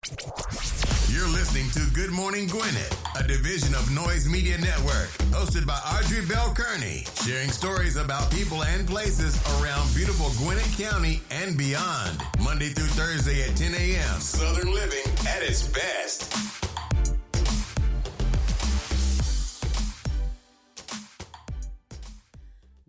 You're listening to Good Morning Gwinnett, a division of Noise Media Network, hosted by Audrey Bell Kearney, sharing stories about people and places around beautiful Gwinnett County and beyond. Monday through Thursday at 10 a.m. Southern living at its best.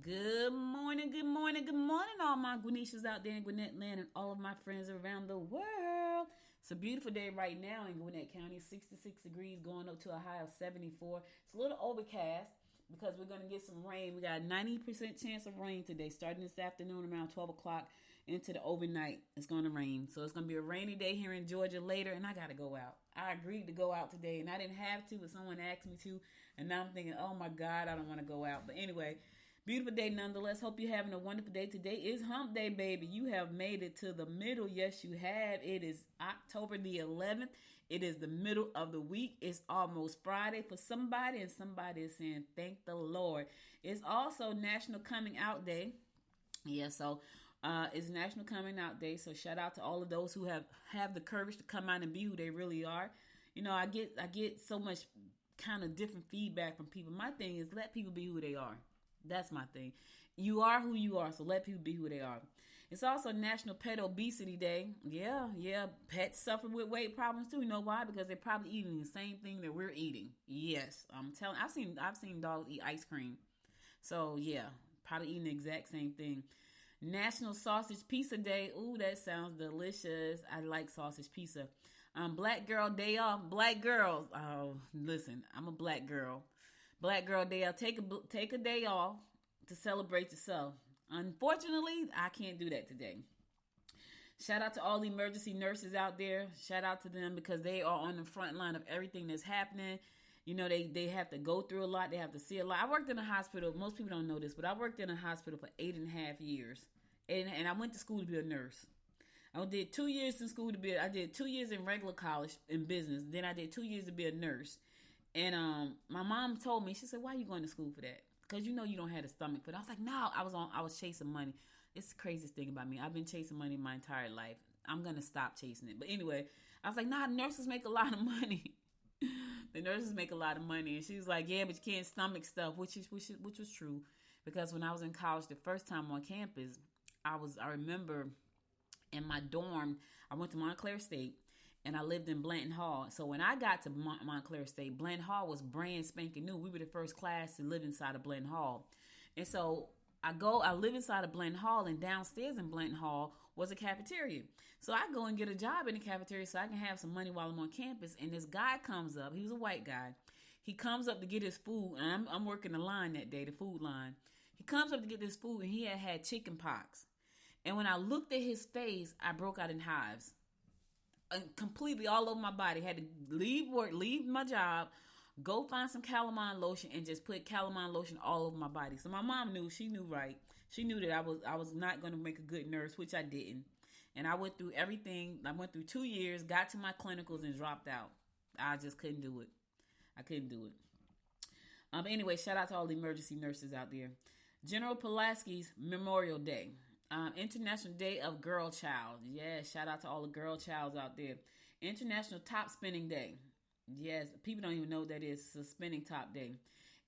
Good morning, good morning, good morning, all my Gwinnetians out there in Gwinnett land and all of my friends around the world. It's a beautiful day right now in Gwinnett County, 66 degrees going up to a high of 74. It's a little overcast because we're going to get some rain. We got a 90% chance of rain today, starting this afternoon around 12 o'clock into the overnight. It's going to rain. So it's going to be a rainy day here in Georgia later, and I got to go out. I agreed to go out today, and I didn't have to, but someone asked me to, and now I'm thinking, oh my God, I don't want to go out. But anyway, beautiful day nonetheless. Hope you're having a wonderful day. Today is hump day, baby. You have made it to the middle. Yes, you have. It is October the 11th. It is the middle of the week. It's almost Friday for somebody, and somebody is saying, thank the Lord. It's also National Coming Out Day. Yeah, so it's National Coming Out Day. So shout out to all of those who have the courage to come out and be who they really are. You know, I get so much kind of different feedback from people. My thing is let people be who they are. That's my thing. You are who you are, so let people be who they are. It's also National Pet Obesity Day. Yeah. Pets suffer with weight problems too. You know why? Because they're probably eating the same thing that we're eating. Yes, I'm telling. I've seen dogs eat ice cream. So yeah, probably eating the exact same thing. National Sausage Pizza Day. Ooh, that sounds delicious. I like sausage pizza. Black Girl Day off. Black girls. Oh, listen, I'm a black girl. Black Girl Day, I'll take a day off to celebrate yourself. Unfortunately, I can't do that today. Shout out to all the emergency nurses out there. Shout out to them because they are on the front line of everything that's happening. You know, they have to go through a lot. They have to see a lot. I worked in a hospital. Most people don't know this, but I worked in a hospital for 8.5 years. And I went to school to be a nurse. I did 2 years in school I did 2 years in regular college in business. Then I did 2 years to be a nurse. And my mom told me, she said, why are you going to school for that? Because you know you don't have the stomach for that. I was like, no, I was chasing money. It's the craziest thing about me. I've been chasing money my entire life. I'm going to stop chasing it. But anyway, I was like, nah, nurses make a lot of money. The nurses make a lot of money. And she was like, yeah, but you can't stomach stuff, which was true. Because when I was in college the first time on campus, I remember in my dorm, I went to Montclair State. And I lived in Blanton Hall. So when I got to Montclair State, Blanton Hall was brand spanking new. We were the first class to live inside of Blanton Hall. And so I live inside of Blanton Hall, and downstairs in Blanton Hall was a cafeteria. So I go and get a job in the cafeteria so I can have some money while I'm on campus. And this guy comes up. He was a white guy. He comes up to get his food. And I'm working the line that day, the food line. He comes up to get this food, and he had chicken pox. And when I looked at his face, I broke out in hives. Completely all over my body. Had to leave work, leave my job, go find some calamine lotion, and just put calamine lotion all over my body. So my mom knew. She knew right. She knew that I was not going to make a good nurse, which I didn't. And I went through everything. I went through 2 years, got to my clinicals, and dropped out. I just couldn't do it. I couldn't do it. Anyway, shout out to all the emergency nurses out there. General Pulaski's Memorial Day. International Day of Girl Child. Yes, shout out to all the girl childs out there. International Top Spinning Day. Yes, people don't even know what that is. It's a spinning top day.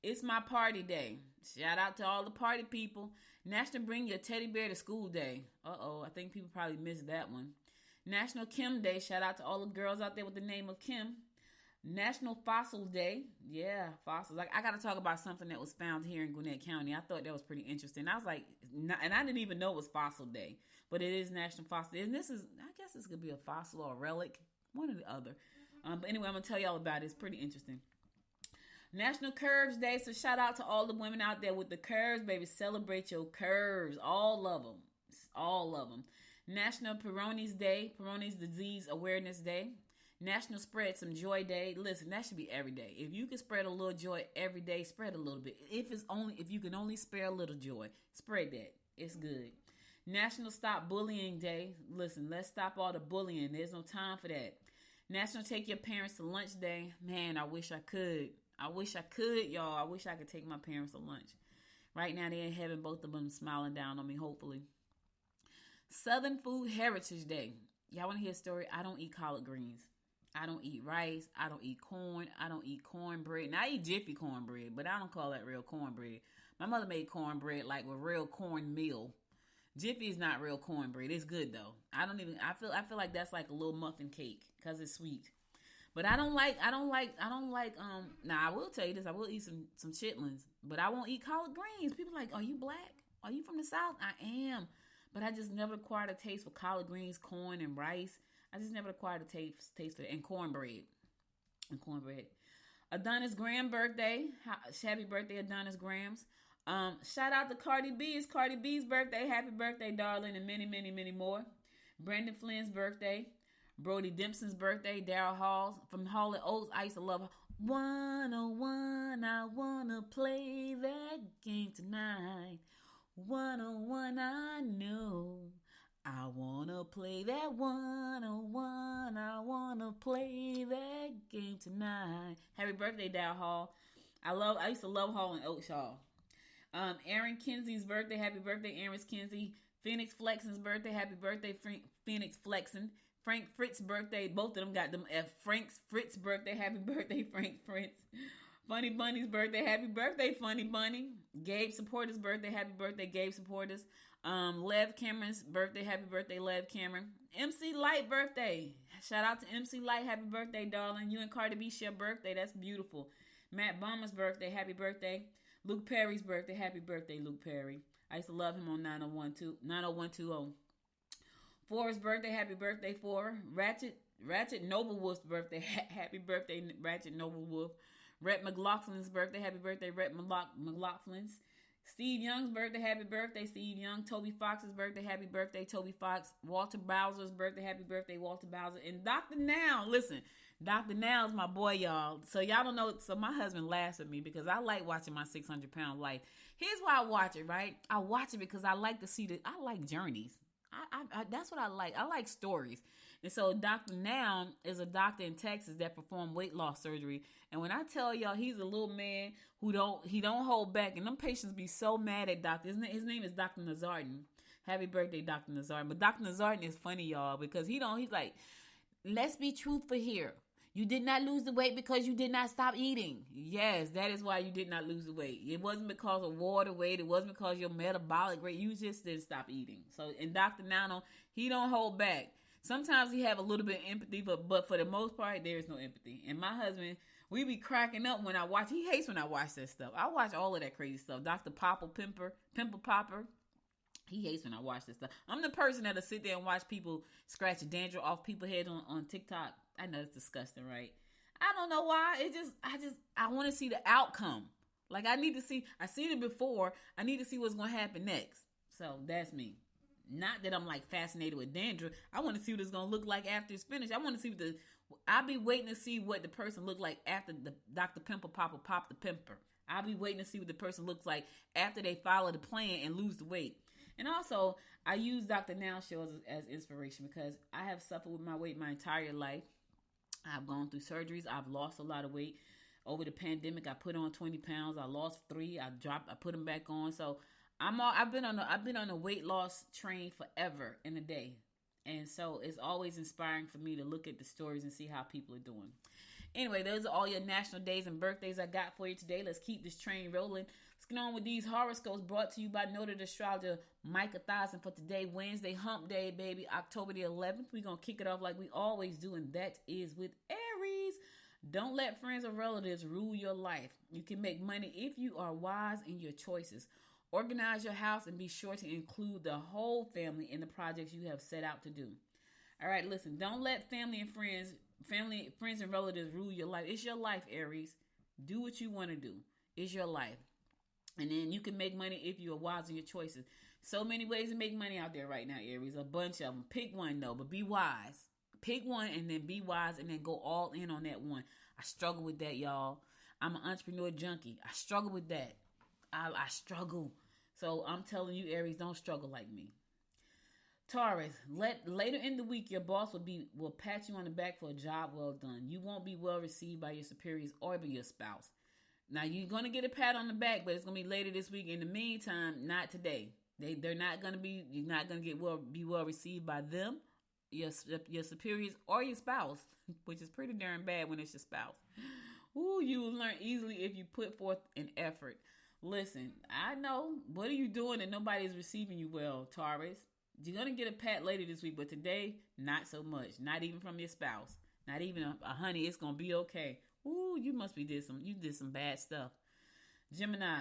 It's my party day. Shout out to all the party people. National Bring Your Teddy Bear to School Day. I think people probably missed that one. National Kim Day. Shout out to all the girls out there with the name of Kim. National Fossil Day. Yeah, fossils. Like, I got to talk about something that was found here in Gwinnett County. I thought that was pretty interesting. I was like, and I didn't even know it was Fossil Day, but it is National Fossil Day. And I guess this could be a fossil or a relic, one or the other. But anyway, I'm going to tell y'all about it. It's pretty interesting. National Curves Day. So shout out to all the women out there with the curves, baby. Celebrate your curves. All of them. All of them. National Peyronie's Day. Peyronie's Disease Awareness Day. National Spread Some Joy Day. Listen, that should be every day. If you can spread a little joy every day, spread a little bit. If you can only spare a little joy, spread that. It's good. National Stop Bullying Day. Listen, let's stop all the bullying. There's no time for that. National Take Your Parents to Lunch Day. Man, I wish I could. Y'all. I wish I could take my parents to lunch. Right now, they're in heaven, both of them smiling down on me, hopefully. Southern Food Heritage Day. Y'all want to hear a story? I don't eat collard greens. I don't eat rice. I don't eat corn. I don't eat cornbread. Now I eat Jiffy cornbread, but I don't call that real cornbread. My mother made cornbread like with real cornmeal. Jiffy is not real cornbread. It's good though. I feel like that's like a little muffin cake because it's sweet. But I don't like now I will tell you this, I will eat some chitlins, but I won't eat collard greens. People are like, are you black? Are you from the South? I am. But I just never acquired a taste for collard greens, corn, and rice. I just never acquired a taste for it. And cornbread. Adonis Graham birthday. Happy birthday, Adonis Grahams. Shout out to Cardi B. It's Cardi B's birthday. Happy birthday, darling, and many, many, many more. Brandon Flynn's birthday. Brody Dempson's birthday. Daryl Halls from Hall & Oates. I used to love 101. I wanna play that game tonight. 101, I know. I wanna play that 101. I wanna play that game tonight. Happy birthday, Daryl Hall. I used to love Hall & Oates, y'all. Aaron Kinsey's birthday. Happy birthday, Aaron Kinsey. Phoenix Flexen's birthday. Happy birthday, Phoenix Flexen. Frank Fritz's birthday. Both of them got them at Frank's Fritz birthday. Happy birthday, Frank Fritz. Funny Bunny's birthday. Happy birthday, Funny Bunny. Gabe Supporter's birthday. Happy birthday, Gabe Supporters. Lev Cameron's birthday. Happy birthday, Lev Cameron. MC Light birthday. Shout out to MC Light. Happy birthday, darling. You and Cardi B share birthday. That's beautiful. Matt Baumer's birthday. Happy birthday. Luke Perry's birthday. Happy birthday, Luke Perry. I used to love him on 90120. Forrest's birthday. Happy birthday, For. Ratchet Noblewolf's birthday. Happy birthday, Ratchet Noblewolf. Rhett McLaughlin's birthday. Happy birthday, Rhett McLaughlin's. Steve Young's birthday. Happy birthday, Steve Young. Toby Fox's birthday. Happy birthday, Toby Fox. Walter Bowser's birthday. Happy birthday, Walter Bowser. And Dr. Now, listen, Dr. Now is my boy, y'all. So y'all don't know. So my husband laughs at me because I like watching my 600-pound life. Here's why I watch it, right? I watch it because I like to see I like journeys. That's what I like. I like stories. And so Dr. Now is a doctor in Texas that performed weight loss surgery. And when I tell y'all, he's a little man who don't hold back. And them patients be so mad at doctor. His name is Dr. Nazardin. Happy birthday, Dr. Nazardin. But Dr. Nazardin is funny, y'all, because he's like, let's be truthful here. You did not lose the weight because you did not stop eating. Yes, that is why you did not lose the weight. It wasn't because of water weight. It wasn't because of your metabolic rate. You just didn't stop eating. So, and Dr. Nano, he don't hold back. Sometimes he have a little bit of empathy, but for the most part, there is no empathy. And my husband, we be cracking up when I watch. He hates when I watch that stuff. I watch all of that crazy stuff. Dr. Pimple Popper. He hates when I watch this stuff. I'm the person that'll sit there and watch people scratch dandruff off people's heads on TikTok. I know it's disgusting, right? I don't know why. I want to see the outcome. Like I seen it before. I need to see what's going to happen next. So that's me. Not that I'm like fascinated with dandruff. I want to see what it's going to look like after it's finished. I want to see I'll be waiting to see what the person look like after the Dr. Pimple Popper pop the pimper. I'll be waiting to see what the person looks like after they follow the plan and lose the weight. And also, I use Dr. Now shows as inspiration because I have suffered with my weight my entire life. I've gone through surgeries. I've lost a lot of weight. Over the pandemic, I put on 20 pounds. I lost 3. I put them back on. So I've been on a weight loss train forever and a day. And so it's always inspiring for me to look at the stories and see how people are doing. Anyway, those are all your national days and birthdays I got for you today. Let's keep this train rolling. Let's get on with these horoscopes brought to you by noted astrologer Micah Thousand for today, Wednesday, hump day, baby, October the 11th. We're going to kick it off like we always do, and that is with Aries. Don't let friends or relatives rule your life. You can make money if you are wise in your choices. Organize your house and be sure to include the whole family in the projects you have set out to do. All right, listen, don't let family and friends and relatives rule your life. It's your life, Aries. Do what you want to do. It's your life. And then you can make money if you are wise in your choices. So many ways to make money out there right now, Aries. A bunch of them. Pick one, though, but be wise. Pick one and then be wise and then go all in on that one. I struggle with that, y'all. I'm an entrepreneur junkie. I struggle with that. I struggle. So I'm telling you, Aries, don't struggle like me. Taurus, later in the week, your boss will pat you on the back for a job well done. You won't be well received by your superiors or by your spouse. Now, you're going to get a pat on the back, but it's going to be later this week. In the meantime, not today. You're not going to be well received by them your superiors or your spouse, which is pretty darn bad when it's your spouse. Ooh, you will learn easily if you put forth an effort. Listen, I know. What are you doing and nobody is receiving you well, Taurus? You're going to get a pat later this week, but today, not so much. Not even from your spouse. Not even a honey, it's going to be okay. Ooh, you did some bad stuff. Gemini,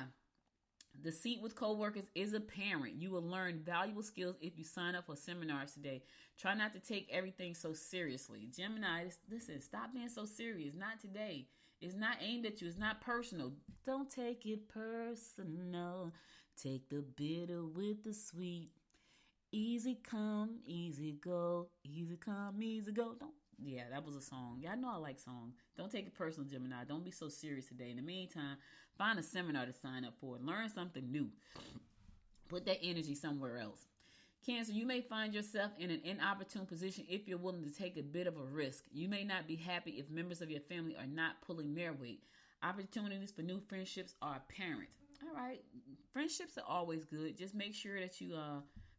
deceit with coworkers is apparent. You will learn valuable skills if you sign up for seminars today. Try not to take everything so seriously. Gemini, listen, stop being so serious. Not today. It's not aimed at you. It's not personal. Don't take it personal. Take the bitter with the sweet. Easy come, easy go. Easy come, easy go. Yeah, that was a song. Yeah, I know I like songs. Don't take it personal, Gemini. Don't be so serious today. In the meantime, find a seminar to sign up for. Learn something new. Put that energy somewhere else. Cancer, you may find yourself in an inopportune position if you're willing to take a bit of a risk. You may not be happy if members of your family are not pulling their weight. Opportunities for new friendships are apparent. All right. Friendships are always good. Just make sure that you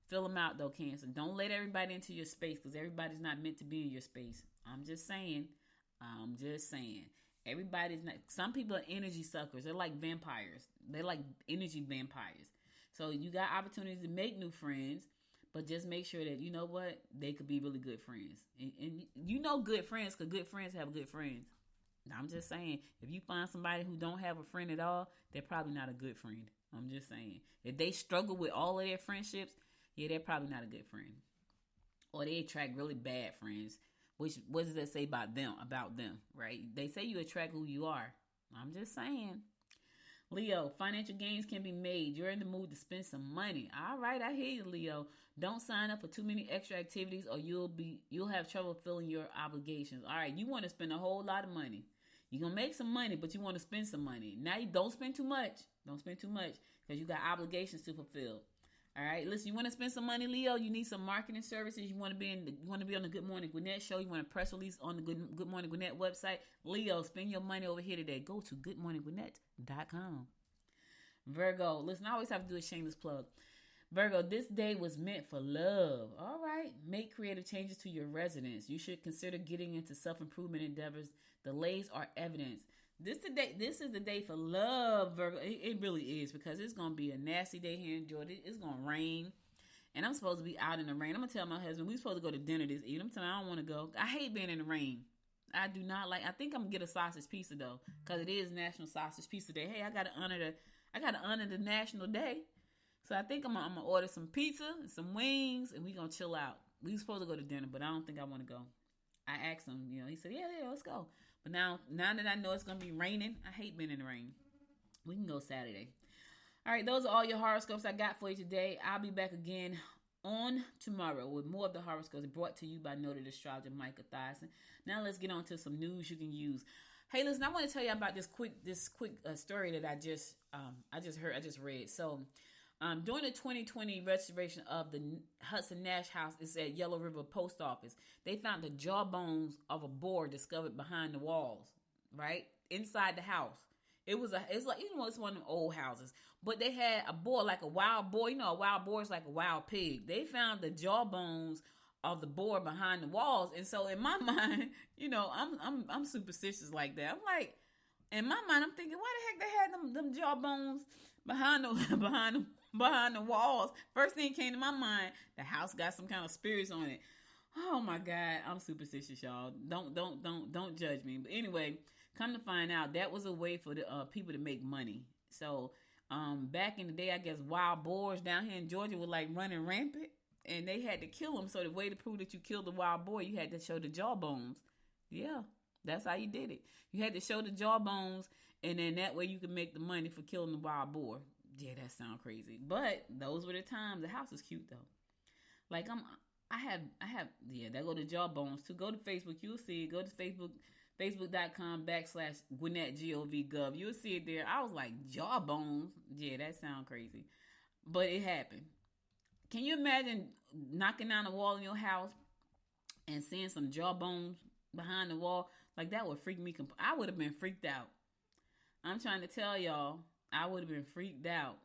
fill them out, though, Cancer. Don't let everybody into your space because everybody's not meant to be in your space. I'm just saying. Everybody's not. Some people are energy suckers. They're like vampires. They're like energy vampires. So you got opportunities to make new friends, but just make sure that, you know what, they could be really good friends. And you know good friends because good friends have good friends. I'm just saying, if you find somebody who don't have a friend at all, they're probably not a good friend. I'm just saying. If they struggle with all of their friendships, yeah, they're probably not a good friend. Or they attract really bad friends. Which, what does that say about them, right? They say you attract who you are. I'm just saying. Leo, financial gains can be made. You're in the mood to spend some money. All right, I hear you, Leo. Don't sign up for too many extra activities or you'll have trouble filling your obligations. All right, you want to spend a whole lot of money. You're going to make some money, but you want to spend some money. Now, you don't spend too much. Don't spend too much because you got obligations to fulfill. All right, listen, you want to spend some money, Leo? You need some marketing services. You want to be on the Good Morning Gwinnett show. You want a press release on the Good Morning Gwinnett website. Leo, spend your money over here today. Go to goodmorninggwinnett.com. Virgo, listen, I always have to do a shameless plug. Virgo, this day was meant for love. All right, make creative changes to your residence. You should consider getting into self-improvement endeavors. Delays are evidence. This is the day for love, Virgo. It really is, because it's going to be a nasty day here in Georgia. It's going to rain, and I'm supposed to be out in the rain. I'm going to tell my husband, we're supposed to go to dinner this evening. I'm telling him I don't want to go. I hate being in the rain. I do not like. I think I'm going to get a sausage pizza, though, because it is National Sausage Pizza Day. Hey, I got to honor the national day. So I think I'm going to order some pizza and some wings, and we're going to chill out. We were supposed to go to dinner, but I don't think I want to go. I asked him, he said, yeah, let's go. But now that I know it's going to be raining, I hate being in the rain. We can go Saturday. All right, those are all your horoscopes I got for you today. I'll be back again on tomorrow with more of the horoscopes brought to you by noted astrologer Micah Thyssen. Now let's get on to some news you can use. Hey, listen, I want to tell you about this quick story that I just read. So, during the 2020 restoration of the Hudson Nash House, it's at Yellow River Post Office, they found the jawbones of a boar discovered behind the walls, right? Inside the house. It's like, it's one of them old houses. But they had a boar, like a wild boar. A wild boar is like a wild pig. They found the jawbones of the boar behind the walls. And so in my mind, I'm superstitious like that. I'm like, in my mind, I'm thinking, why the heck they had them jawbones behind the walls? First thing came to my mind, the house got some kind of spirits on it. Oh my God, I'm superstitious, y'all. Don't judge me. But anyway, come to find out, that was a way for the people to make money. So back in the day, I guess wild boars down here in Georgia were like running rampant, and they had to kill them. So the way to prove that you killed the wild boar, you had to show the jawbones. Yeah, that's how you did it. You had to show the jawbones, and then that way you could make the money for killing the wild boar. Yeah, that sounds crazy. But those were the times. The house is cute though. Like there go the jawbones too. Go to Facebook, you'll see it. Go to Facebook.com/Gwinnett GOV. You'll see it there. I was like, jawbones? Yeah, that sounds crazy. But it happened. Can you imagine knocking down a wall in your house and seeing some jawbones behind the wall? Like, that would freak me. I would have been freaked out. I'm trying to tell y'all, I would have been freaked out.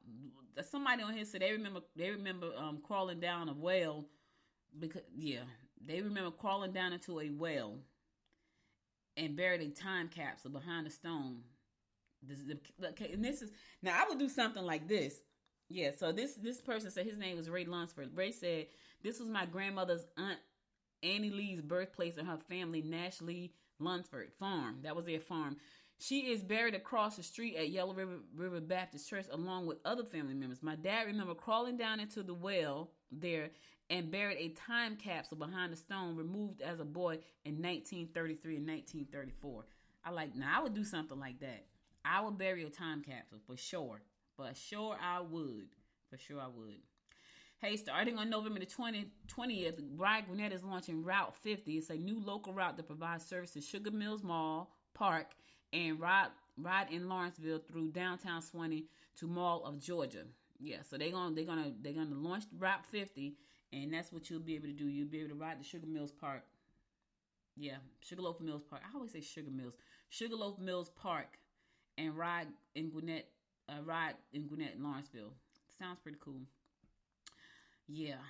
Somebody on here said they remember crawling down a well because, yeah, they remember crawling down into a well and buried a time capsule behind a stone. And this is now I would do something like this. Yeah, so this person said his name was Ray Lunsford. Ray said, "This was my grandmother's aunt Annie Lee's birthplace and her family Nash Lee Lunsford farm. That was their farm. She is buried across the street at Yellow River Baptist Church along with other family members. My dad remember crawling down into the well there and buried a time capsule behind a stone removed as a boy in 1933 and 1934. Now I would do something like that. I would bury a time capsule for sure. For sure I would. Hey, starting on November the 20th, Gwinnett is launching Route 50. It's a new local route that provides service to Sugar Mills Mall, Park, and ride in Lawrenceville through downtown Swanee to Mall of Georgia. Yeah, so they're gonna launch Route 50, and that's what you'll be able to do. You'll be able to ride to Sugar Mills Park. Yeah, Sugarloaf Mills Park. I always say Sugar Mills. Sugarloaf Mills Park, and ride in Gwinnett Lawrenceville. Sounds pretty cool. Yeah.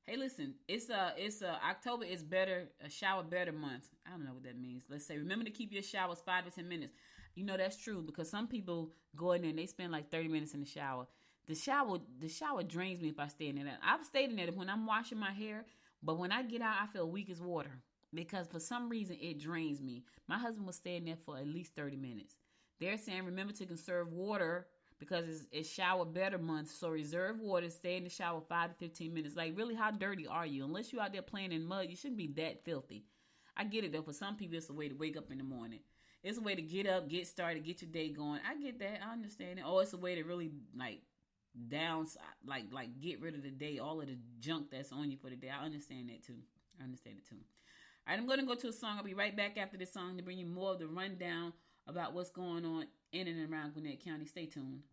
Hey, listen, it's October is better, a shower better month. I don't know what that means. Let's say, remember to keep your showers 5 to 10 minutes. You know, that's true because some people go in there and they spend like 30 minutes in the shower. The shower drains me if I stay in there. I've stayed in there when I'm washing my hair, but when I get out, I feel weak as water because for some reason it drains me. My husband was staying there for at least 30 minutes. They're saying, remember to conserve water because it's shower better month. So reserve water, stay in the shower 5 to 15 minutes. Like, really, how dirty are you? Unless you're out there playing in mud, you shouldn't be that filthy. I get it, though. For some people, it's a way to wake up in the morning. It's a way to get up, get started, get your day going. I get that. I understand it. Or it's a way to really, get rid of the day, all of the junk that's on you for the day. I understand that, too. All right, I'm going to go to a song. I'll be right back after this song to bring you more of the rundown about what's going on in and around Gwinnett County. Stay tuned.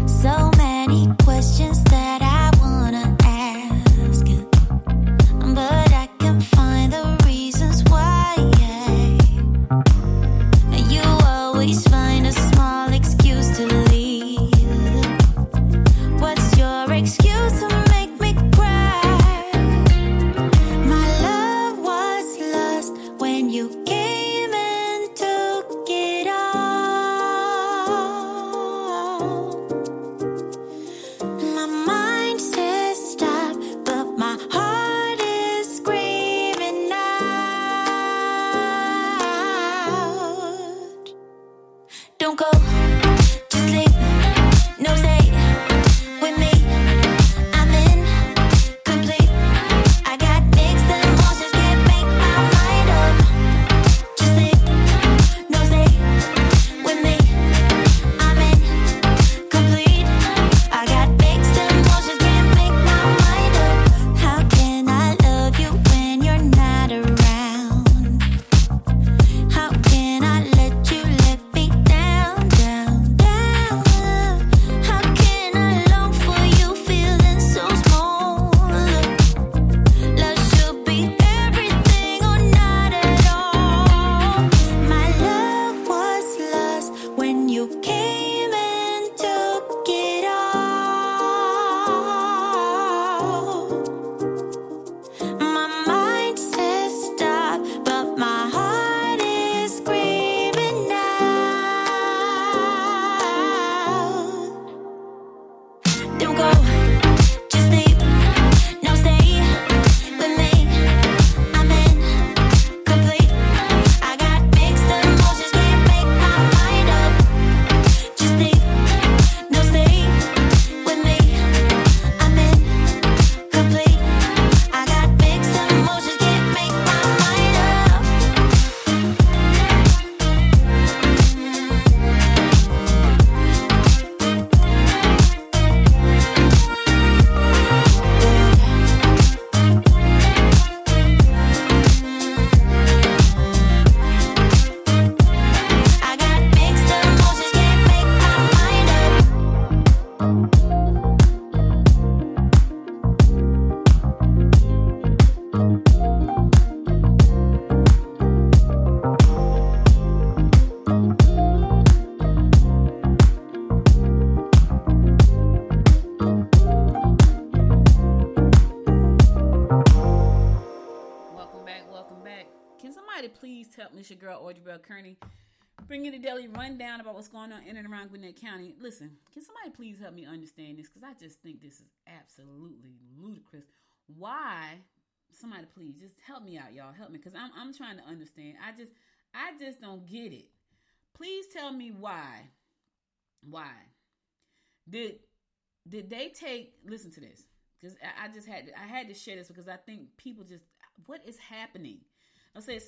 So many questions that I wanna ask, but I can find the reasons why. You always find a small excuse to leave. What's your excuse to make me cry? My love was lost when you came and took it all. My mind says stop, but my heart is screaming out. Don't go, just leave, no stay with me. I'm incomplete. I got mixed emotions, can't make my mind up. Just leave, no stay with me. I'm incomplete. I got mixed emotions, can't make my mind up. How can I love you when you're not around? How can I let you let me down? It's your girl, Audrey Bell Kearney, bringing the daily rundown about what's going on in and around Gwinnett County. Listen, can somebody please help me understand this? Because I just think this is absolutely ludicrous. Why? Somebody please just help me out, y'all. Help me, because I'm trying to understand. I just don't get it. Please tell me why. Why did they take? Listen to this, because I had to share this because I think people just, what is happening? I'll say,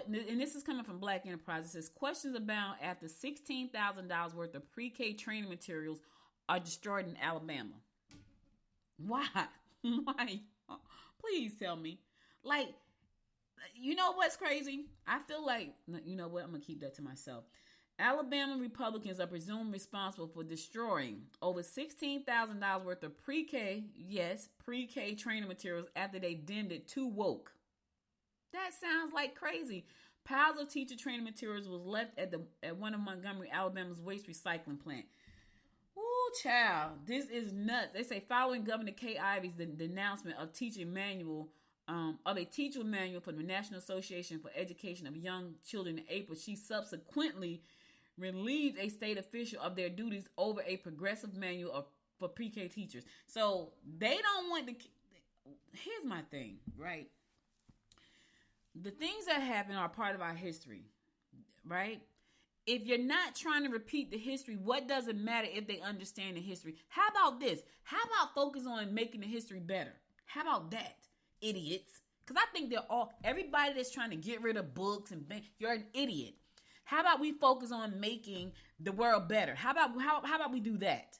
and this is coming from Black Enterprise. It says, questions abound after $16,000 worth of pre-K training materials are destroyed in Alabama. Why? Why? Please tell me. Like, you know what's crazy? I feel like, you know what? I'm going to keep that to myself. Alabama Republicans are presumed responsible for destroying over $16,000 worth of pre-K training materials after they deemed it too woke. That sounds like crazy. Piles of teacher training materials was left at one of Montgomery, Alabama's waste recycling plant. Ooh, child, this is nuts. They say following Governor Kay Ivey's the announcement of a teacher manual for the National Association for Education of Young Children in April, she subsequently relieved a state official of their duties over a progressive manual for pre-K teachers. So they don't want to. Here's my thing, right? The things that happen are part of our history, right? If you're not trying to repeat the history, what does it matter if they understand the history? How about this? How about focus on making the history better? How about that, idiots? Because I think everybody that's trying to get rid of books and you're an idiot. How about we focus on making the world better? How about we do that?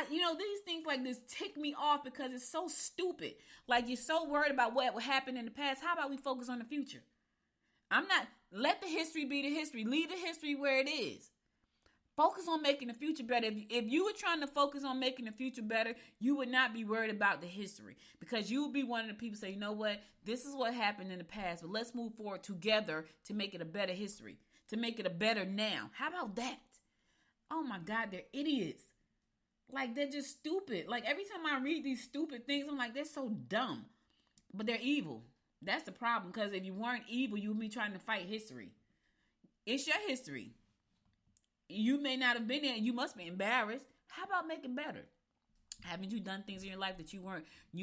These things like this tick me off because it's so stupid. Like, you're so worried about what happened in the past. How about we focus on the future? Let the history be the history. Leave the history where it is. Focus on making the future better. If you were trying to focus on making the future better, you would not be worried about the history, because you would be one of the people say, you know what? This is what happened in the past, but let's move forward together to make it a better history, to make it a better now. How about that? Oh my God, they're idiots. Like, they're just stupid. Like, every time I read these stupid things, I'm like, they're so dumb. But they're evil. That's the problem. Because if you weren't evil, you would be trying to fight history. It's your history. You may not have been there. You must be embarrassed. How about make it better? Haven't you done things in your life that you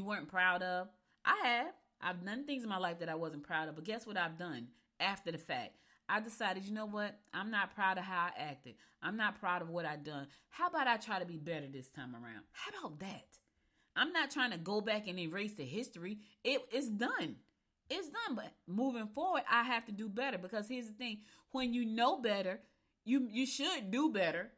weren't proud of? I have. I've done things in my life that I wasn't proud of. But guess what I've done after the fact? I decided, you know what? I'm not proud of how I acted. I'm not proud of what I done. How about I try to be better this time around? How about that? I'm not trying to go back and erase the history. It's done. It's done. But moving forward, I have to do better, because here's the thing. When you know better, you should do better.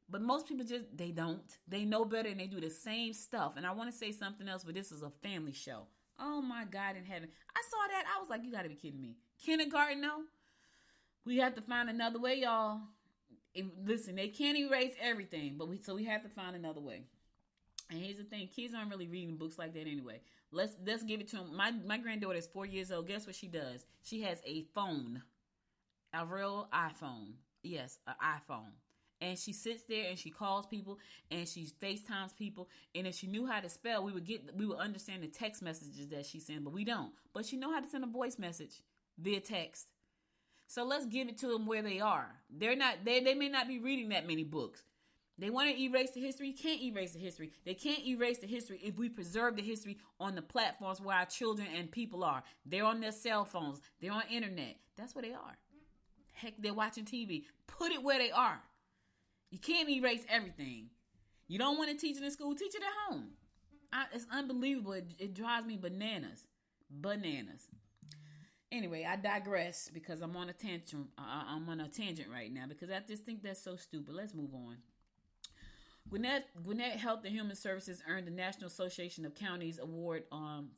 But most people they don't. They know better and they do the same stuff. And I want to say something else, but this is a family show. Oh my God in heaven. I saw that. I was like, you got to be kidding me. Kindergarten, no? We have to find another way, y'all. Listen, they can't erase everything, but we have to find another way. And here's the thing: kids aren't really reading books like that anyway. Let's give it to them. My granddaughter is 4 years old. Guess what she does? She has a phone, a real iPhone. Yes, an iPhone. And she sits there and she calls people and she FaceTimes people. And if she knew how to spell, we would understand the text messages that she sends, but we don't. But she know how to send a voice message via text. So let's give it to them where they are. They may not be reading that many books. They want to erase the history. Can't erase the history. They can't erase the history if we preserve the history on the platforms where our children and people are. They're on their cell phones. They're on internet. That's where they are. Heck, they're watching TV. Put it where they are. You can't erase everything. You don't want to teach it in school, teach it at home. It's unbelievable. It drives me bananas. Bananas. Anyway, I digress because I'm on a tantrum. I'm on a tangent right now because I just think that's so stupid. Let's move on. Gwinnett Health and Human Services earned the National Association of Counties Award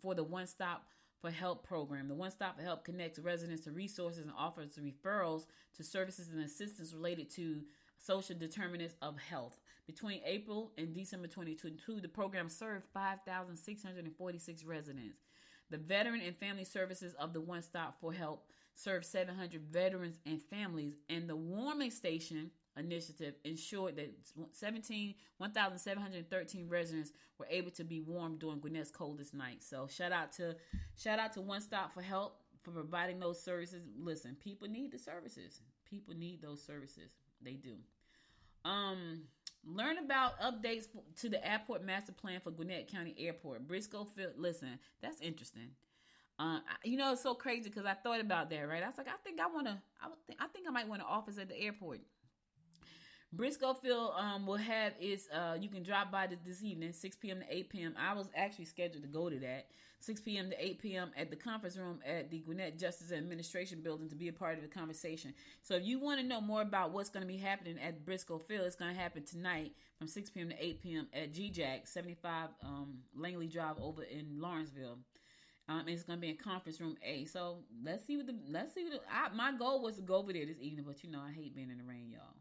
for the One Stop for Help program. The One Stop for Help connects residents to resources and offers referrals to services and assistance related to social determinants of health. Between April and December 2022, the program served 5,646 residents. The Veteran and Family Services of the One Stop for Help served 700 veterans and families, and the Warming Station initiative ensured that 1,713 residents were able to be warmed during Gwinnett's coldest night. So shout out to One Stop for Help for providing those services. Listen, people need the services. People need those services. They do. Learn about updates to the airport master plan for Gwinnett County Airport. Briscoe Field. Listen, that's interesting. It's so crazy because I thought about that, right? I was like, I think I might want an office at the airport. Briscoe Field will have its, you can drop by this evening, 6 p.m. to 8 p.m. I was actually scheduled to go to that, 6 p.m. to 8 p.m. at the conference room at the Gwinnett Justice and Administration Building to be a part of the conversation. So if you want to know more about what's going to be happening at Briscoe Field, it's going to happen tonight from 6 p.m. to 8 p.m. at GJAC, 75 Langley Drive over in Lawrenceville. It's going to be in conference room A. So let's see my goal was to go over there this evening, but I hate being in the rain, y'all.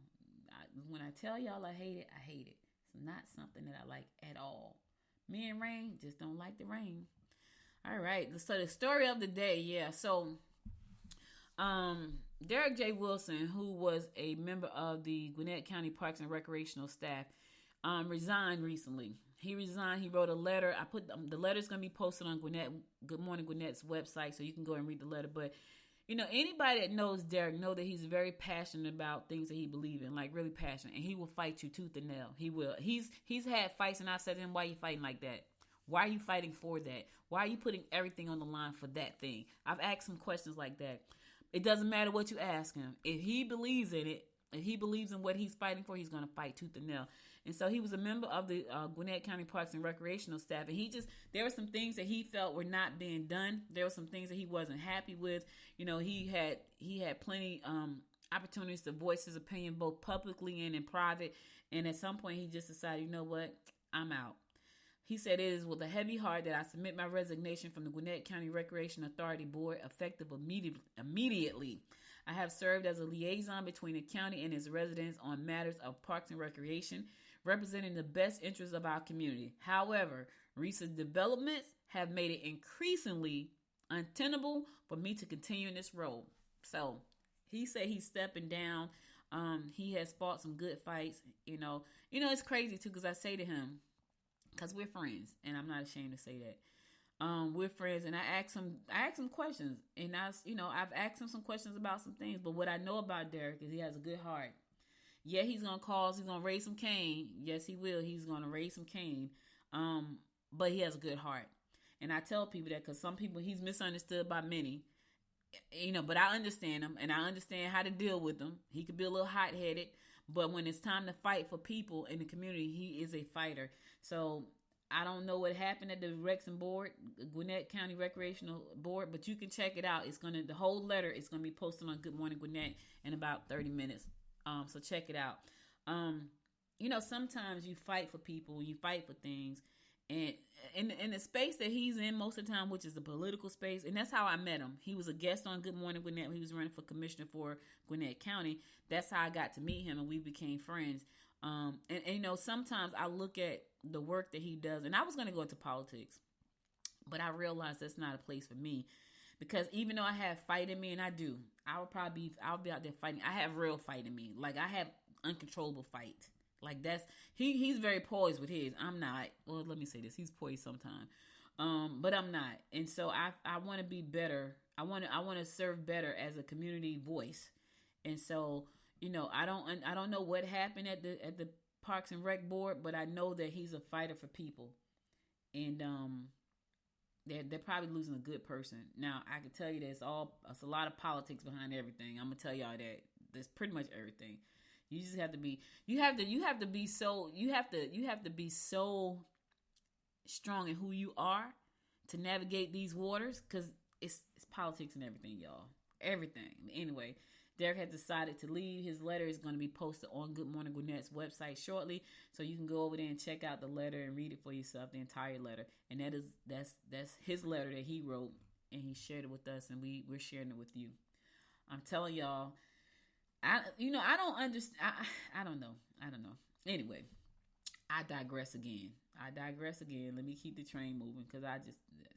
When I tell y'all I hate it, I hate it. It's not something that I like at all. Me and rain, just don't like the rain. All right. So the story of the day, yeah. So, Derrick J. Wilson, who was a member of the Gwinnett County Parks and Recreational staff, resigned recently. He resigned. He wrote a letter. I put the letter's going to be posted on Good Morning Gwinnett's website, so you can go and read the letter. But anybody that knows Derrick know that he's very passionate about things that he believes in, like really passionate, and he will fight you tooth and nail. He will. He's had fights, and I've said to him, "Why are you fighting like that? Why are you fighting for that? Why are you putting everything on the line for that thing?" I've asked him questions like that. It doesn't matter what you ask him. If he believes in it, if he believes in what he's fighting for, he's going to fight tooth and nail. And so he was a member of the Gwinnett County Parks and Recreational staff. And there were some things that he felt were not being done. There were some things that he wasn't happy with. He had plenty opportunities to voice his opinion both publicly and in private. And at some point he just decided, you know what, I'm out. He said, "It is with a heavy heart that I submit my resignation from the Gwinnett County Recreation Authority Board effective immediately. I have served as a liaison between the county and its residents on matters of parks and recreation, representing the best interests of our community. However, recent developments have made it increasingly untenable for me to continue in this role." So he said he's stepping down. He has fought some good fights. It's crazy too, because I say to him, because we're friends, and I'm not ashamed to say that. We're friends, and I asked him questions, and I've asked him some questions about some things. But what I know about Derrick is he has a good heart. Yeah, he's gonna raise some cane. Yes, he will. He's gonna raise some cane. But he has a good heart, and I tell people that because some people he's misunderstood by many. But I understand him, and I understand how to deal with him. He could be a little hot-headed, but when it's time to fight for people in the community, he is a fighter. So I don't know what happened at the Rex and Board, Gwinnett County Recreational Board, but you can check it out. The whole letter is gonna be posted on Good Morning Gwinnett in about 30 minutes. So check it out. Sometimes you fight for people, you fight for things, and in the space that he's in most of the time, which is the political space, and that's how I met him. He was a guest on Good Morning Gwinnett. He was running for commissioner for Gwinnett County. That's how I got to meet him, and we became friends. Sometimes I look at the work that he does, and I was going to go into politics, but I realized that's not a place for me, because even though I have fight in me, and I do, I'll be out there fighting. I have real fight in me. Like, I have uncontrollable fight. Like, he's very poised with his. I'm not. Well, let me say this. He's poised sometimes. But I'm not. And so I want to be better. I want to serve better as a community voice. And so, I don't know what happened at the Parks and Rec Board, but I know that he's a fighter for people. And they're probably losing a good person. Now, I can tell you there's a lot of politics behind everything. I'm gonna tell y'all that. There's pretty much everything. You just have to be so strong in who you are to navigate these waters, because it's politics and everything, y'all. Everything. Anyway, Derrick has decided to leave. His letter is going to be posted on Good Morning Gwinnett's website shortly, so you can go over there and check out the letter and read it for yourself, the entire letter. And that's his letter that he wrote, and he shared it with us, and we're sharing it with you. I'm telling y'all, I don't understand. I don't know. Anyway, I digress again. Let me keep the train moving, because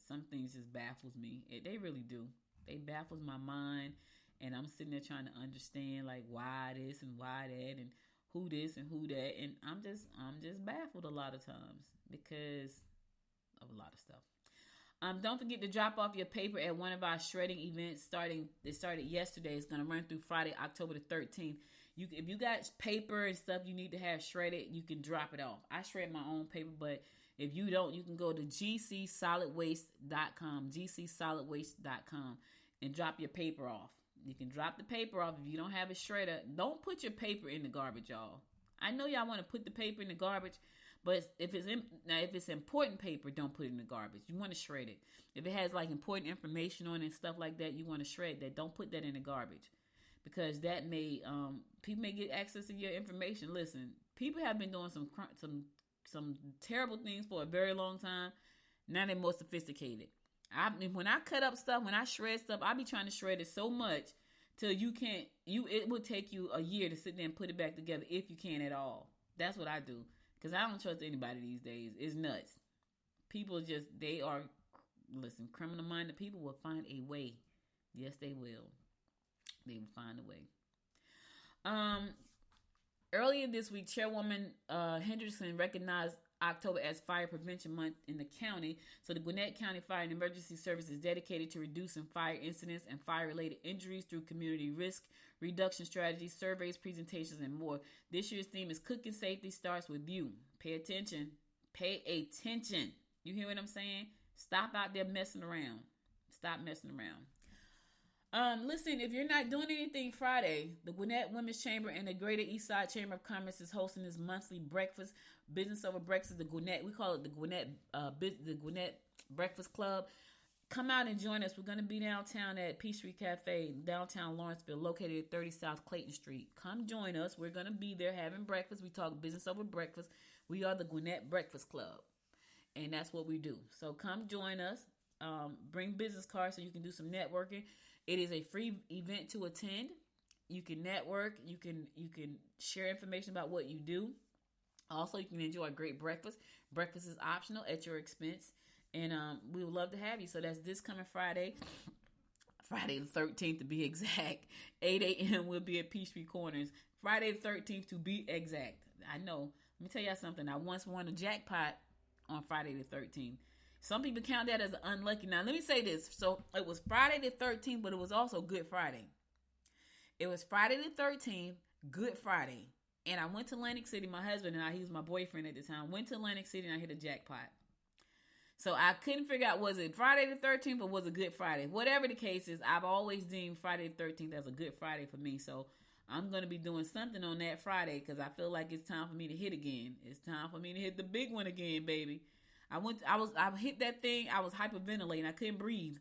some things just baffles me. They really do. They baffles my mind. And I'm sitting there trying to understand, like, why this and why that and who this and who that. And I'm just baffled a lot of times because of a lot of stuff. Don't forget to drop off your paper at one of our shredding events. It started yesterday. It's going to run through Friday, October the 13th. If you got paper and stuff you need to have shredded, you can drop it off. I shred my own paper, but if you don't, you can go to gcsolidwaste.com, gcsolidwaste.com, and drop your paper off. You can drop the paper off if you don't have a shredder. Don't put your paper in the garbage, y'all. I know y'all want to put the paper in the garbage, but if it's important paper, don't put it in the garbage. You want to shred it. If it has like important information on it and stuff like that, you want to shred that. Don't put that in the garbage, because that may people may get access to your information. Listen, people have been doing some terrible things for a very long time. Now they're more sophisticated. When I cut up stuff, when I shred stuff, I be trying to shred it so much till it would take you a year to sit there and put it back together if you can at all. That's what I do, because I don't trust anybody these days. It's nuts. People criminal-minded people will find a way. Yes, they will. They will find a way. Earlier this week, Chairwoman Henderson recognized October as Fire Prevention Month in the county. So the Gwinnett County Fire and Emergency Service is dedicated to reducing fire incidents and fire-related injuries through community risk reduction strategies, surveys, presentations, and more. This year's theme is Cooking Safety Starts With You. Pay attention. Pay attention. You hear what I'm saying? Stop out there messing around. Stop messing around. Listen, if you're not doing anything Friday, the Gwinnett Women's Chamber and the Greater Eastside Chamber of Commerce is hosting this monthly breakfast, business over breakfast. We call it the Gwinnett Breakfast Club. Come out and join us. We're going to be downtown at Peachtree Cafe, downtown Lawrenceville, located at 30 South Clayton Street. Come join us. We're going to be there having breakfast. We talk business over breakfast. We are the Gwinnett Breakfast Club, and that's what we do. So come join us. Bring business cards so you can do some networking. It is a free event to attend. You can network. You can share information about what you do. Also, you can enjoy a great breakfast. Breakfast is optional at your expense. And we would love to have you. So that's this coming Friday the 13th to be exact. 8 a.m. we'll be at Peachtree Corners. Friday the 13th to be exact. I know. Let me tell y'all something. I once won a jackpot on Friday the 13th. Some people count that as unlucky. Now, let me say this. So, it was Friday the 13th, but it was also Good Friday. It was Friday the 13th, Good Friday. And I went to Atlantic City. My husband and he was my boyfriend at the time, went to Atlantic City and I hit a jackpot. So, I couldn't figure out, was it Friday the 13th or was it Good Friday? Whatever the case is, I've always deemed Friday the 13th as a Good Friday for me. So, I'm going to be doing something on that Friday because I feel like it's time for me to hit again. It's time for me to hit the big one again, baby. I hit that thing. I was hyperventilating. I couldn't breathe.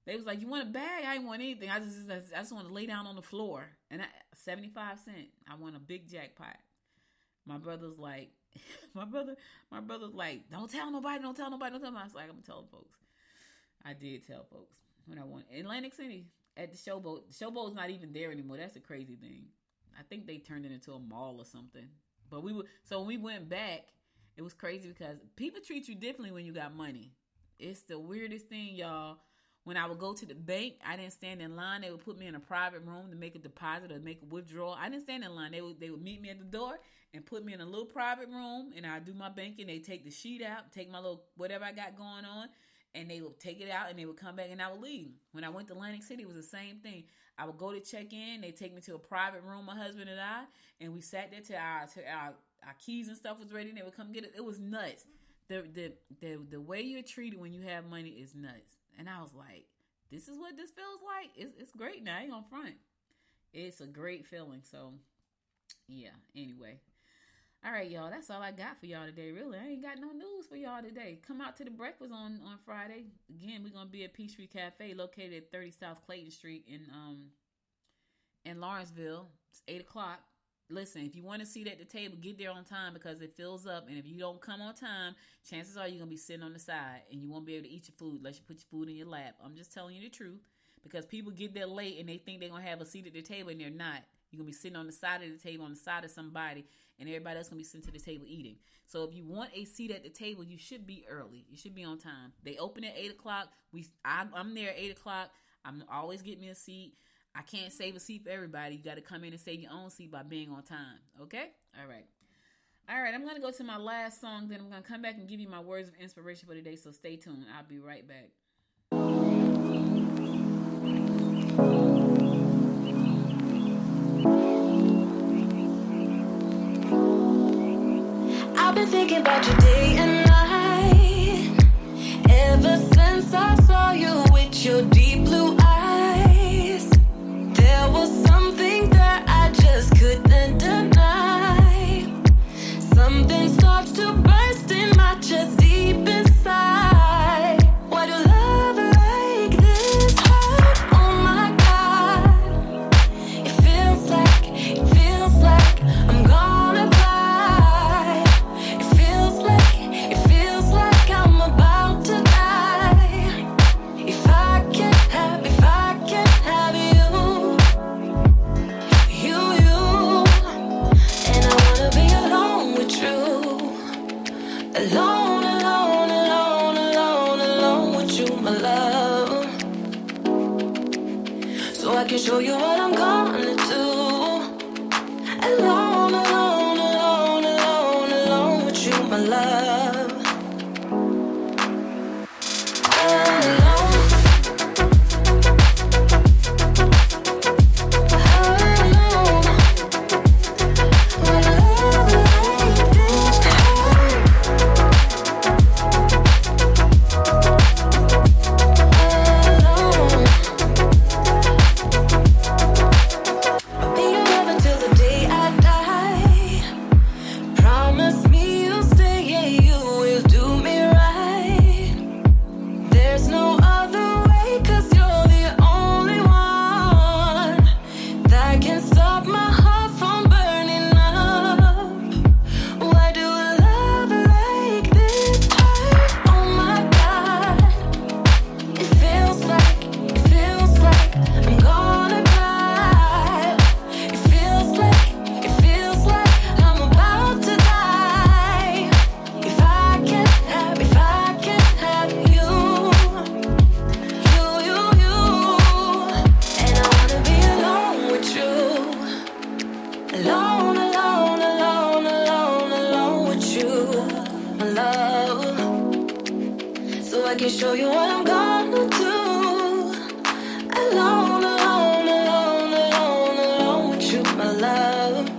They was like, "You want a bag?" I didn't want anything. I just want to lay down on the floor. And 75 cents. I won a big jackpot. My brother's like, brother's like, "Don't tell nobody. Don't tell nobody. Don't tell nobody." I was like, "I'm telling folks." I did tell folks when I won Atlantic City at the Showboat. The Showboat's not even there anymore. That's a crazy thing. I think they turned it into a mall or something. But when we went back. It was crazy because people treat you differently when you got money. It's the weirdest thing, y'all. When I would go to the bank, I didn't stand in line. They would put me in a private room to make a deposit or make a withdrawal. I didn't stand in line. They would meet me at the door and put me in a little private room, and I'd do my banking. They'd take the sheet out, take my little whatever I got going on, and they would take it out, and they would come back, and I would leave. When I went to Atlantic City, it was the same thing. I would go to check in. They'd take me to a private room, my husband and I, and we sat there till our keys and stuff was ready, and they would come get it. It was nuts. The way you're treated when you have money is nuts. And I was like, this is what this feels like. It's great now. I ain't gonna front. It's a great feeling. So, yeah. Anyway. All right, y'all. That's all I got for y'all today. Really, I ain't got no news for y'all today. Come out to the breakfast on Friday. Again, we're gonna be at Peachtree Cafe, located at 30 South Clayton Street in Lawrenceville. It's 8 o'clock. Listen, if you want a seat at the table, get there on time because it fills up. And if you don't come on time, chances are you're going to be sitting on the side and you won't be able to eat your food unless you put your food in your lap. I'm just telling you the truth because people get there late and they think they're going to have a seat at the table and they're not. You're going to be sitting on the side of the table, on the side of somebody, and everybody else going to be sitting to the table eating. So if you want a seat at the table, you should be early. You should be on time. They open at 8 o'clock. I'm there at 8 o'clock. I'm always getting me a seat. I can't save a seat for everybody. You got to come in and save your own seat by being on time. Okay? All right. All right, I'm going to go to my last song, then I'm going to come back and give you my words of inspiration for today, so stay tuned. I'll be right back. I've been thinking about you day and night, ever since I saw you with your deep blue eyes. There was something that I just couldn't deny. Something starts to burst in my chest deep inside. Why do love like this hurt? Oh my God. It feels like I'm gonna cry. It feels like I'm about to die. If I can't have you, and I wanna be alone with you. Alone with you, my love. So I can show you what I'm gonna do. Alone with you, my love. Show you what I'm gonna do. Alone with you, my love.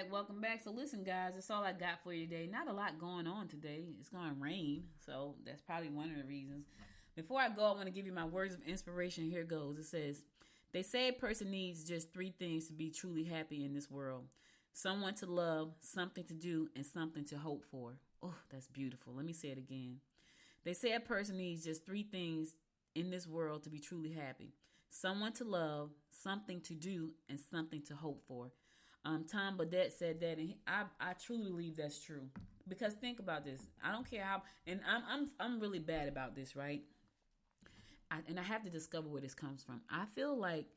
Welcome back. So listen, guys, that's all I got for you today. Not a lot going on today. It's going to rain, so that's probably one of the reasons. Before I go, I want to give you my words of inspiration. Here goes. It says, they say a person needs just 3 things to be truly happy in this world: someone to love, something to do, and something to hope for. Oh, that's beautiful. Let me say it again. They say a person needs just 3 things in this world to be truly happy: someone to love, something to do, and something to hope for. Tom Baudet said that, and I truly believe that's true. Because think about this. I don't care how, and I'm really bad about this, right? And I have to discover where this comes from. I feel like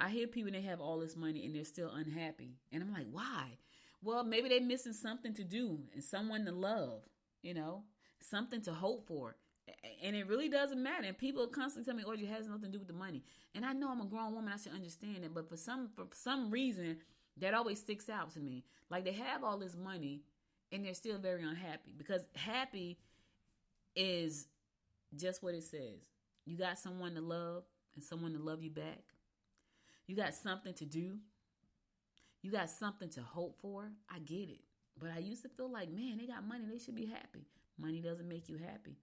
I hear people, they have all this money and they're still unhappy, and I'm like, why? Well, maybe they're missing something to do and someone to love, something to hope for. And it really doesn't matter. And people constantly tell me, "Oh, it has nothing to do with the money." And I know I'm a grown woman. I should understand it. But for some reason, that always sticks out to me. Like, they have all this money and they're still very unhappy. Because happy is just what it says. You got someone to love and someone to love you back. You got something to do. You got something to hope for. I get it. But I used to feel like, man, they got money. They should be happy. Money doesn't make you happy.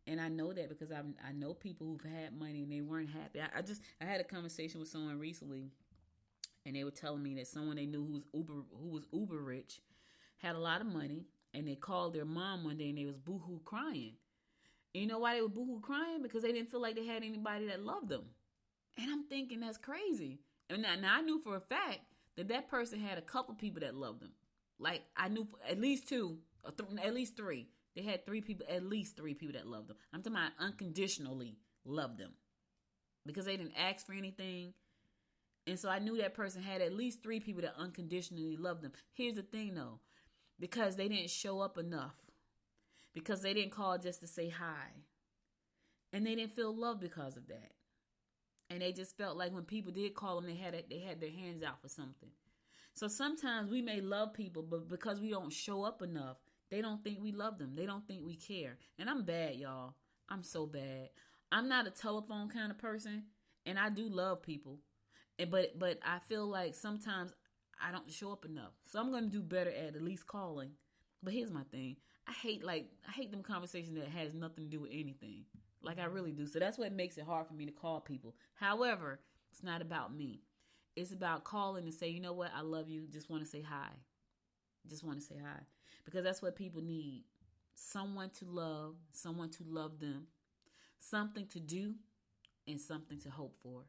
And I know that because I know people who've had money and they weren't happy. I had a conversation with someone recently, and they were telling me that someone they knew who was uber rich had a lot of money, and they called their mom one day and they was boohoo crying. And you know why they were boohoo crying? Because they didn't feel like they had anybody that loved them. And I'm thinking that's crazy. And now I knew for a fact that person had a couple people that loved them. Like I knew at least two, at least three. They had at least three people that loved them. I'm talking about unconditionally loved them. Because they didn't ask for anything. And so I knew that person had at least three people that unconditionally loved them. Here's the thing though. Because they didn't show up enough. Because they didn't call just to say hi. And they didn't feel loved because of that. And they just felt like when people did call them, they had their hands out for something. So sometimes we may love people, but because we don't show up enough, they don't think we love them. They don't think we care. And I'm bad, y'all. I'm so bad. I'm not a telephone kind of person, and I do love people. But I feel like sometimes I don't show up enough. So I'm going to do better at least calling. But here's my thing. I hate them conversations that has nothing to do with anything. Like I really do. So that's what makes it hard for me to call people. However, it's not about me. It's about calling and say, you know what? I love you. Just want to say hi. Just want to say hi. Because that's what people need. Someone to love them, something to do, and something to hope for.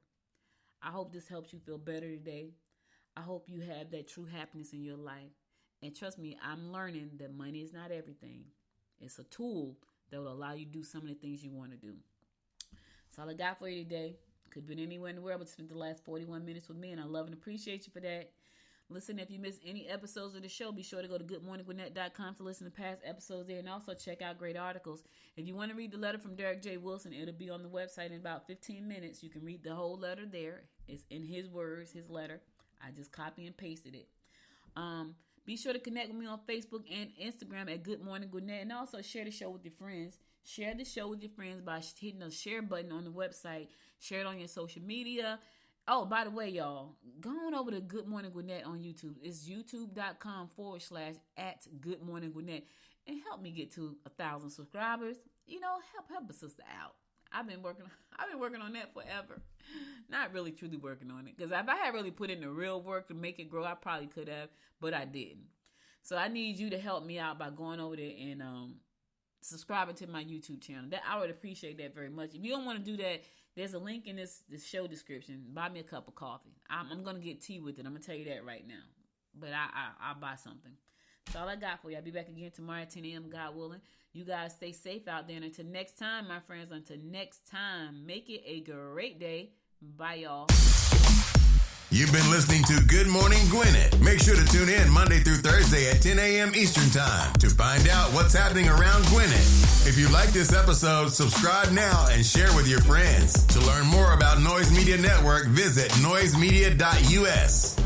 I hope this helps you feel better today. I hope you have that true happiness in your life. And trust me, I'm learning that money is not everything. It's a tool that will allow you to do some of the things you want to do. That's all I got for you today. Could have been anywhere in the world, but spent the last 41 minutes with me, and I love and appreciate you for that. Listen, if you missed any episodes of the show, be sure to go to goodmorninggwinnett.com to listen to past episodes there, and also check out great articles. If you want to read the letter from Derrick J. Wilson, it'll be on the website in about 15 minutes. You can read the whole letter there. It's in his words, his letter. I just copy and pasted it. Be sure to connect with me on Facebook and Instagram at Good Morning Gwinnett, and also share the show with your friends. Share the show with your friends by hitting the share button on the website. Share it on your social media. Oh, by the way, y'all, go on over to Good Morning Gwinnett on YouTube. It's youtube.com/@GoodMorningGwinnett, and help me get to 1,000 subscribers. You know, help a sister out. I've been working on that forever. Not really truly working on it. Because if I had really put in the real work to make it grow, I probably could have, but I didn't. So I need you to help me out by going over there and subscribing to my YouTube channel. That I would appreciate that very much. If you don't want to do that, there's a link in this show description. Buy me a cup of coffee. I'm going to get tea with it. I'm going to tell you that right now. But I'll buy something. That's all I got for you. I'll be back again tomorrow at 10 a.m. God willing. You guys stay safe out there. And until next time, my friends, make it a great day. Bye, y'all. You've been listening to Good Morning Gwinnett. Make sure to tune in Monday through Thursday at 10 a.m. Eastern Time to find out what's happening around Gwinnett. If you like this episode, subscribe now and share with your friends. To learn more about Noise Media Network, visit noisemedia.us.